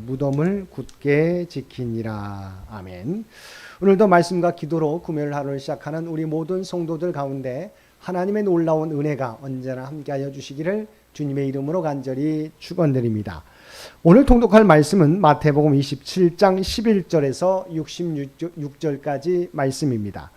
무덤을 굳게 지키니라. 아멘. 오늘도 말씀과 기도로 금요일 하루를 시작하는 우리 모든 성도들 가운데 하나님의 놀라운 은혜가 언제나 함께하여 주시기를 주님의 이름으로 간절히 축원드립니다. 오늘 통독할 말씀은 마태복음 27장 11절에서 66절까지 말씀입니다.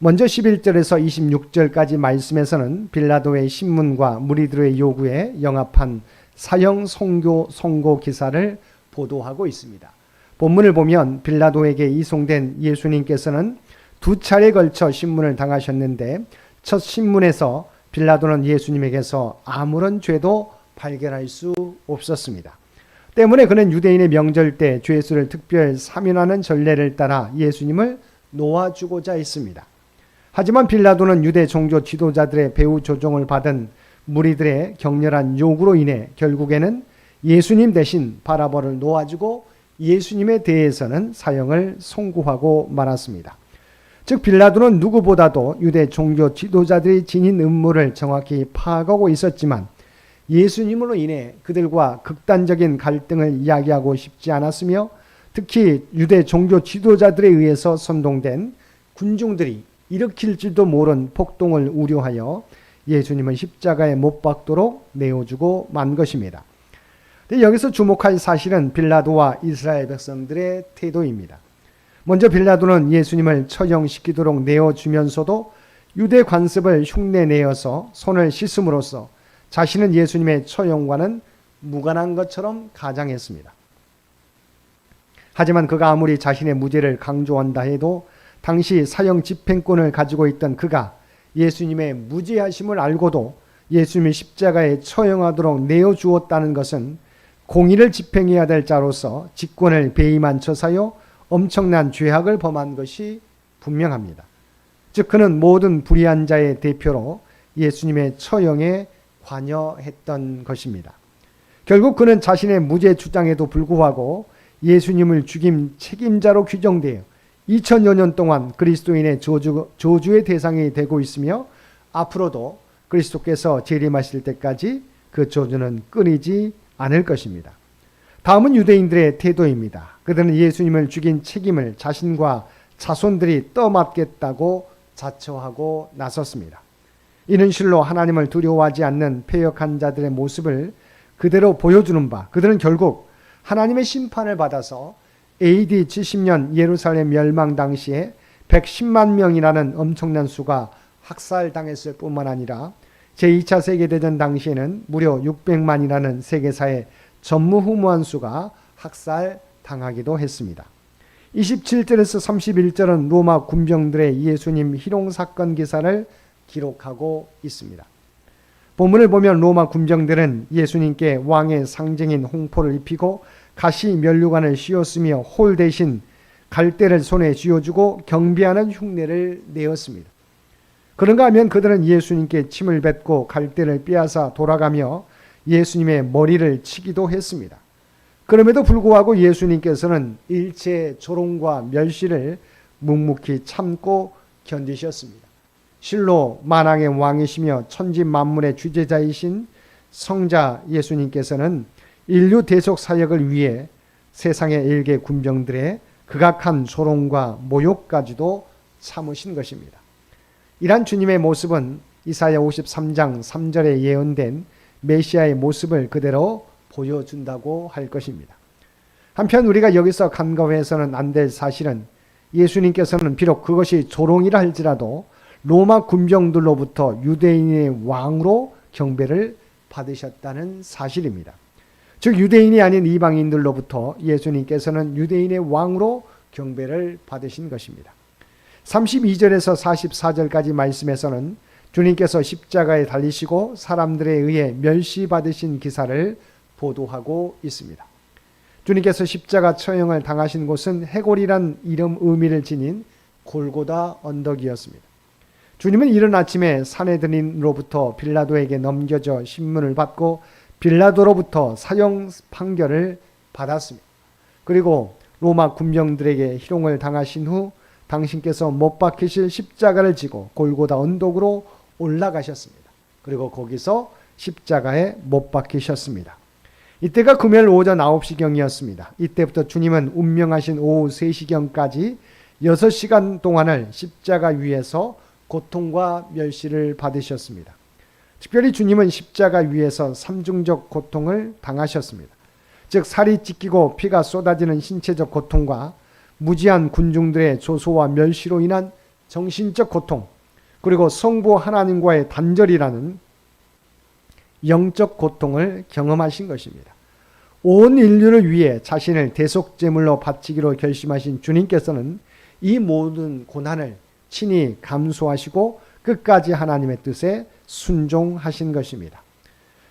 먼저 11절에서 26절까지 말씀에서는 빌라도의 신문과 무리들의 요구에 영합한 사형 선고 기사를 보도하고 있습니다. 본문을 보면 빌라도에게 이송된 예수님께서는 두 차례에 걸쳐 신문을 당하셨는데 첫 신문에서 빌라도는 예수님에게서 아무런 죄도 발견할 수 없었습니다. 때문에 그는 유대인의 명절 때 죄수를 특별 사면하는 전례를 따라 예수님을 놓아주고자 했습니다. 하지만 빌라도는 유대 종교 지도자들의 배후 조종을 받은 무리들의 격렬한 요구로 인해 결국에는 예수님 대신 바라바를 놓아주고 예수님에 대해서는 사형을 선고하고 말았습니다. 즉 빌라도는 누구보다도 유대 종교 지도자들이 지닌 음모를 정확히 파악하고 있었지만 예수님으로 인해 그들과 극단적인 갈등을 이야기하고 싶지 않았으며 특히 유대 종교 지도자들에 의해서 선동된 군중들이 일으킬지도 모른 폭동을 우려하여 예수님은 십자가에 못 박도록 내어주고 만 것입니다. 여기서 주목할 사실은 빌라도와 이스라엘 백성들의 태도입니다. 먼저 빌라도는 예수님을 처형시키도록 내어주면서도 유대 관습을 흉내내어서 손을 씻음으로써 자신은 예수님의 처형과는 무관한 것처럼 가장했습니다. 하지만 그가 아무리 자신의 무죄를 강조한다 해도 당시 사형 집행권을 가지고 있던 그가 예수님의 무죄하심을 알고도 예수님이 십자가에 처형하도록 내어주었다는 것은 공의를 집행해야 될 자로서 직권을 배임한 처사요 엄청난 죄악을 범한 것이 분명합니다. 즉 그는 모든 불의한 자의 대표로 예수님의 처형에 관여했던 것입니다. 결국 그는 자신의 무죄 주장에도 불구하고 예수님을 죽임 책임자로 규정되어 2000여 년 동안 그리스도인의 저주의 대상이 되고 있으며 앞으로도 그리스도께서 재림하실 때까지 그 저주는 끊이지 않을 것입니다. 다음은 유대인들의 태도입니다. 그들은 예수님을 죽인 책임을 자신과 자손들이 떠맡겠다고 자처하고 나섰습니다. 이는 실로 하나님을 두려워하지 않는 패역한 자들의 모습을 그대로 보여주는 바 그들은 결국 하나님의 심판을 받아서 AD 70년 예루살렘 멸망 당시에 110만 명이라는 엄청난 수가 학살당했을 뿐만 아니라 제2차 세계대전 당시에는 무려 600만이라는 세계사의 전무후무한 수가 학살당하기도 했습니다. 27절에서 31절은 로마 군병들의 예수님 희롱 사건 기사를 기록하고 있습니다. 본문을 보면 로마 군병들은 예수님께 왕의 상징인 홍포를 입히고 가시 면류관을 씌웠으며 홀 대신 갈대를 손에 쥐어주고 경비하는 흉내를 내었습니다. 그런가 하면 그들은 예수님께 침을 뱉고 갈대를 빼앗아 돌아가며 예수님의 머리를 치기도 했습니다. 그럼에도 불구하고 예수님께서는 일체의 조롱과 멸시를 묵묵히 참고 견디셨습니다. 실로 만왕의 왕이시며 천지 만물의 주재자이신 성자 예수님께서는 인류 대속 사역을 위해 세상의 일개 군병들의 극악한 조롱과 모욕까지도 참으신 것입니다. 이란 주님의 모습은 이사야 53장 3절에 예언된 메시아의 모습을 그대로 보여준다고 할 것입니다. 한편 우리가 여기서 간과해서는 안 될 사실은 예수님께서는 비록 그것이 조롱이라 할지라도 로마 군병들로부터 유대인의 왕으로 경배를 받으셨다는 사실입니다. 즉 유대인이 아닌 이방인들로부터 예수님께서는 유대인의 왕으로 경배를 받으신 것입니다. 32절에서 44절까지 말씀에서는 주님께서 십자가에 달리시고 사람들에 의해 멸시받으신 기사를 보도하고 있습니다. 주님께서 십자가 처형을 당하신 곳은 해골이란 이름 의미를 지닌 골고다 언덕이었습니다. 주님은 이른 아침에 산헤드린으로부터 빌라도에게 넘겨져 신문을 받고 빌라도로부터 사형 판결을 받았습니다. 그리고 로마 군병들에게 희롱을 당하신 후 당신께서 못 박히실 십자가를 지고 골고다 언덕으로 올라가셨습니다. 그리고 거기서 십자가에 못 박히셨습니다. 이때가 금요일 오전 9시경이었습니다. 이때부터 주님은 운명하신 오후 3시경까지 6시간 동안을 십자가 위에서 고통과 멸시를 받으셨습니다. 특별히 주님은 십자가 위에서 삼중적 고통을 당하셨습니다. 즉 살이 찢기고 피가 쏟아지는 신체적 고통과 무지한 군중들의 조소와 멸시로 인한 정신적 고통, 그리고 성부 하나님과의 단절이라는 영적 고통을 경험하신 것입니다. 온 인류를 위해 자신을 대속제물로 바치기로 결심하신 주님께서는 이 모든 고난을 친히 감수하시고 끝까지 하나님의 뜻에 순종하신 것입니다.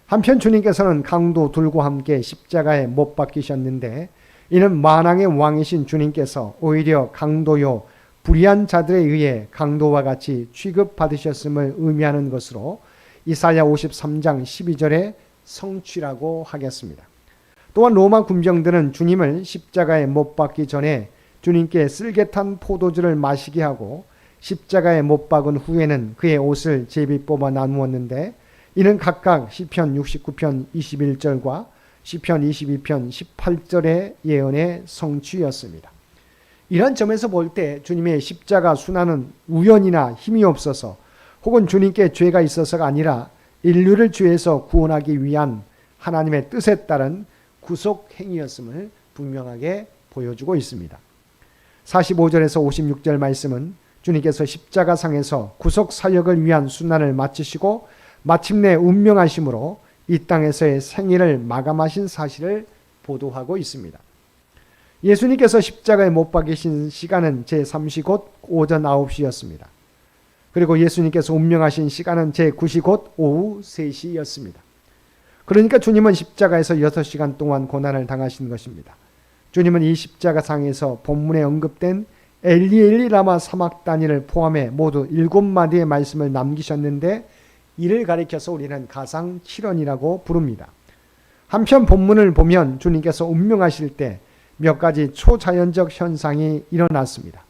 한편 주님께서는 강도 둘과 함께 십자가에 못 박히셨는데, 이는 만왕의 왕이신 주님께서 오히려 강도요 불의한 자들에 의해 강도와 같이 취급받으셨음을 의미하는 것으로 이사야 53장 12절에 성취라고 하겠습니다. 또한 로마 군병들은 주님을 십자가에 못 박기 전에 주님께 쓸개탄 포도주를 마시게 하고 십자가에 못 박은 후에는 그의 옷을 제비 뽑아 나누었는데, 이는 각각 시편 69편 21절과 시편 22편 18절의 예언의 성취였습니다. 이런 점에서 볼 때 주님의 십자가 순환은 우연이나 힘이 없어서 혹은 주님께 죄가 있어서가 아니라 인류를 죄에서 구원하기 위한 하나님의 뜻에 따른 구속 행위였음을 분명하게 보여주고 있습니다. 45절에서 56절 말씀은 주님께서 십자가상에서 구속 사역을 위한 순환을 마치시고 마침내 운명하심으로 이 땅에서의 생애를 마감하신 사실을 보도하고 있습니다. 예수님께서 십자가에 못 박히신 시간은 제3시 곧 오전 9시였습니다. 그리고 예수님께서 운명하신 시간은 제9시 곧 오후 3시였습니다. 그러니까 주님은 십자가에서 6시간 동안 고난을 당하신 것입니다. 주님은 이 십자가상에서 본문에 언급된 엘리 엘리 라마 사막다니를 포함해 모두 7마디의 말씀을 남기셨는데, 이를 가리켜서 우리는 가상 7언이라고 부릅니다. 한편 본문을 보면 주님께서 운명하실 때 몇 가지 초자연적 현상이 일어났습니다.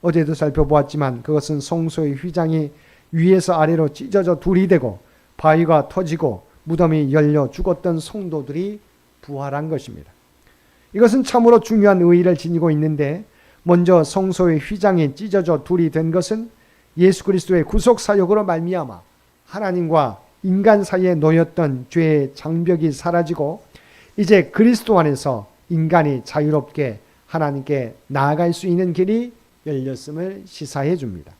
어제도 살펴보았지만 그것은 성소의 휘장이 위에서 아래로 찢어져 둘이 되고 바위가 터지고 무덤이 열려 죽었던 성도들이 부활한 것입니다. 이것은 참으로 중요한 의의를 지니고 있는데, 먼저 성소의 휘장이 찢어져 둘이 된 것은 예수 그리스도의 구속 사역으로 말미암아 하나님과 인간 사이에 놓였던 죄의 장벽이 사라지고 이제 그리스도 안에서 인간이 자유롭게 하나님께 나아갈 수 있는 길이 열렸음을 시사해 줍니다.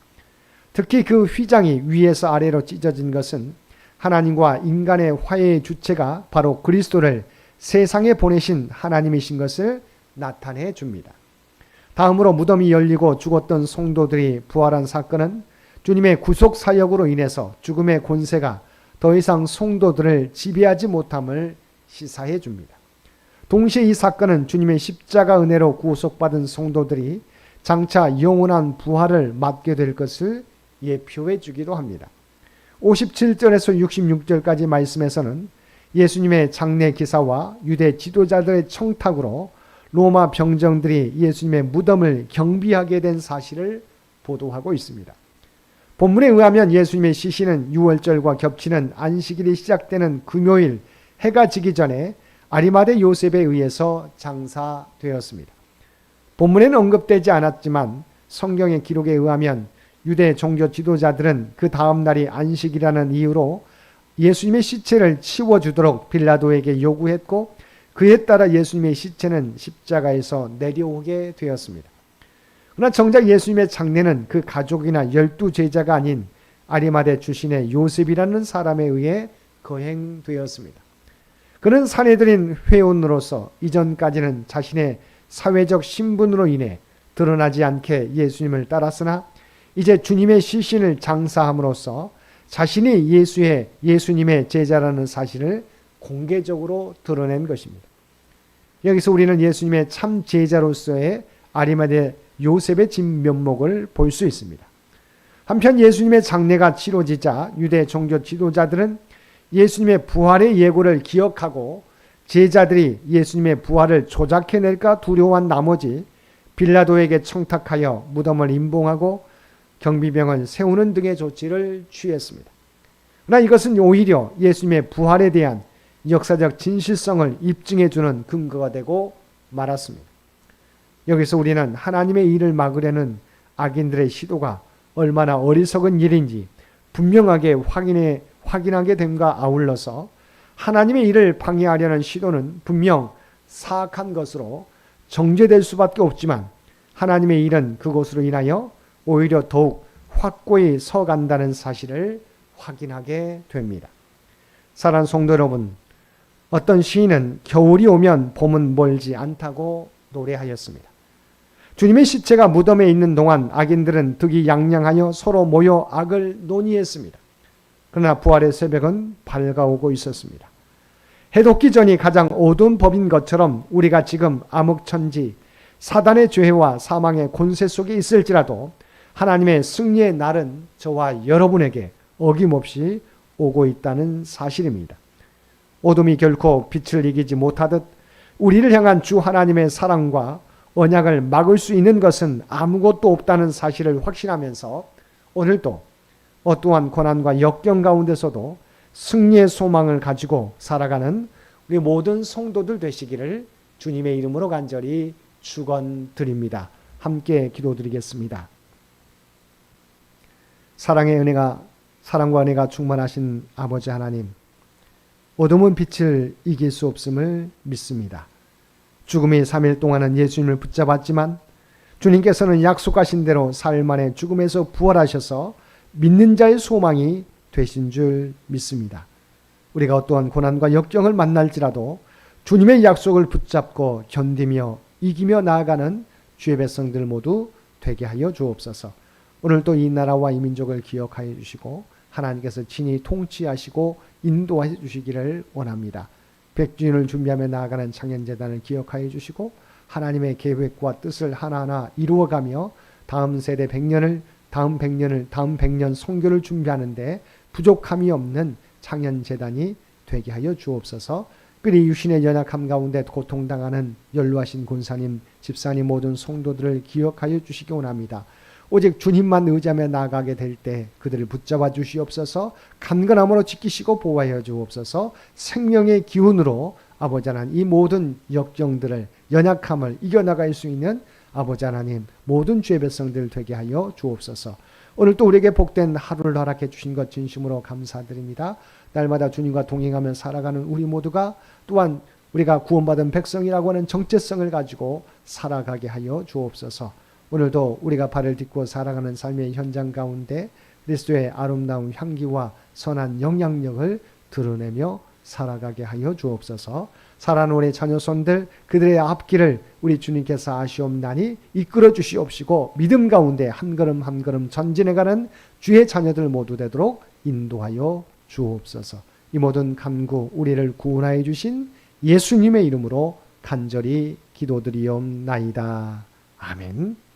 특히 그 휘장이 위에서 아래로 찢어진 것은 하나님과 인간의 화해의 주체가 바로 그리스도를 세상에 보내신 하나님이신 것을 나타내 줍니다. 다음으로 무덤이 열리고 죽었던 성도들이 부활한 사건은 주님의 구속 사역으로 인해서 죽음의 권세가 더 이상 성도들을 지배하지 못함을 시사해 줍니다. 동시에 이 사건은 주님의 십자가 은혜로 구속받은 성도들이 장차 영원한 부활을 맞게 될 것을 예표해 주기도 합니다. 57절에서 66절까지 말씀에서는 예수님의 장례 기사와 유대 지도자들의 청탁으로 로마 병정들이 예수님의 무덤을 경비하게 된 사실을 보도하고 있습니다. 본문에 의하면 예수님의 시신은 6월절과 겹치는 안식일이 시작되는 금요일 해가 지기 전에 아리마대 요셉에 의해서 장사되었습니다. 본문에는 언급되지 않았지만 성경의 기록에 의하면 유대 종교 지도자들은 그 다음 날이 안식이라는 이유로 예수님의 시체를 치워주도록 빌라도에게 요구했고, 그에 따라 예수님의 시체는 십자가에서 내려오게 되었습니다. 그러나 정작 예수님의 장례는 그 가족이나 12제자가 아닌 아리마대 출신의 요셉이라는 사람에 의해 거행되었습니다. 그는 사내들인 회원으로서 이전까지는 자신의 사회적 신분으로 인해 드러나지 않게 예수님을 따랐으나 이제 주님의 시신을 장사함으로써 자신이 예수님의 제자라는 사실을 공개적으로 드러낸 것입니다. 여기서 우리는 예수님의 참 제자로서의 아리마대 요셉의 진면목을 볼 수 있습니다. 한편 예수님의 장례가 치러지자 유대 종교 지도자들은 예수님의 부활의 예고를 기억하고 제자들이 예수님의 부활을 조작해낼까 두려워한 나머지 빌라도에게 청탁하여 무덤을 임봉하고 경비병을 세우는 등의 조치를 취했습니다. 그러나 이것은 오히려 예수님의 부활에 대한 역사적 진실성을 입증해 주는 근거가 되고 말았습니다. 여기서 우리는 하나님의 일을 막으려는 악인들의 시도가 얼마나 어리석은 일인지 분명하게 확인하게 됨과 아울러서 하나님의 일을 방해하려는 시도는 분명 사악한 것으로 정죄될 수밖에 없지만 하나님의 일은 그것으로 인하여 오히려 더욱 확고히 서간다는 사실을 확인하게 됩니다. 사랑하는 성도 여러분, 어떤 시인은 겨울이 오면 봄은 멀지 않다고 노래하였습니다. 주님의 시체가 무덤에 있는 동안 악인들은 득이양양하여 서로 모여 악을 논의했습니다. 그러나 부활의 새벽은 밝아오고 있었습니다. 해돋기 전이 가장 어두운 법인 것처럼 우리가 지금 암흑천지 사단의 죄와 사망의 권세 속에 있을지라도 하나님의 승리의 날은 저와 여러분에게 어김없이 오고 있다는 사실입니다. 어둠이 결코 빛을 이기지 못하듯 우리를 향한 주 하나님의 사랑과 언약을 막을 수 있는 것은 아무것도 없다는 사실을 확신하면서 오늘도 어떠한 고난과 역경 가운데서도 승리의 소망을 가지고 살아가는 우리 모든 성도들 되시기를 주님의 이름으로 간절히 축원드립니다. 함께 기도드리겠습니다. 사랑과 은혜가 충만하신 아버지 하나님, 어둠은 빛을 이길 수 없음을 믿습니다. 죽음이 3일 동안은 예수님을 붙잡았지만 주님께서는 약속하신 대로 사흘 만에 죽음에서 부활하셔서 믿는 자의 소망이 되신 줄 믿습니다. 우리가 어떠한 고난과 역경을 만날지라도 주님의 약속을 붙잡고 견디며 이기며 나아가는 주의 백성들 모두 되게 하여 주옵소서. 오늘도 이 나라와 이 민족을 기억하여 주시고 하나님께서 친히 통치하시고 인도해 주시기를 원합니다. 백주년을 준비하며 나아가는 창년재단을 기억하여 주시고 하나님의 계획과 뜻을 하나하나 이루어가며 다음 세대 100년을 다음 100년 선교를 준비하는데 부족함이 없는 창년재단이 되게 하여 주옵소서. 그리 유신의 연약함 가운데 고통당하는 연로하신 권사님, 집사님 모든 성도들을 기억하여 주시기 원합니다. 오직 주님만 의지하며 나아가게 될 때 그들을 붙잡아 주시옵소서. 간근함으로 지키시고 보호하여 주옵소서. 생명의 기운으로 아버지 하나님 이 모든 역경들을 연약함을 이겨나갈 수 있는 아버지 하나님 모든 주의 백성들 되게 하여 주옵소서. 오늘 또 우리에게 복된 하루를 허락해 주신 것 진심으로 감사드립니다. 날마다 주님과 동행하며 살아가는 우리 모두가 또한 우리가 구원받은 백성이라고 하는 정체성을 가지고 살아가게 하여 주옵소서. 오늘도 우리가 발을 딛고 살아가는 삶의 현장 가운데 그리스도의 아름다운 향기와 선한 영향력을 드러내며 살아가게 하여 주옵소서. 살아가는 우리 자녀손들 그들의 앞길을 우리 주님께서 아시옵나니 이끌어 주시옵시고 믿음 가운데 한 걸음 한 걸음 전진해가는 주의 자녀들 모두 되도록 인도하여 주옵소서. 이 모든 간구 우리를 구원하여 주신 예수님의 이름으로 간절히 기도드리옵나이다. 아멘.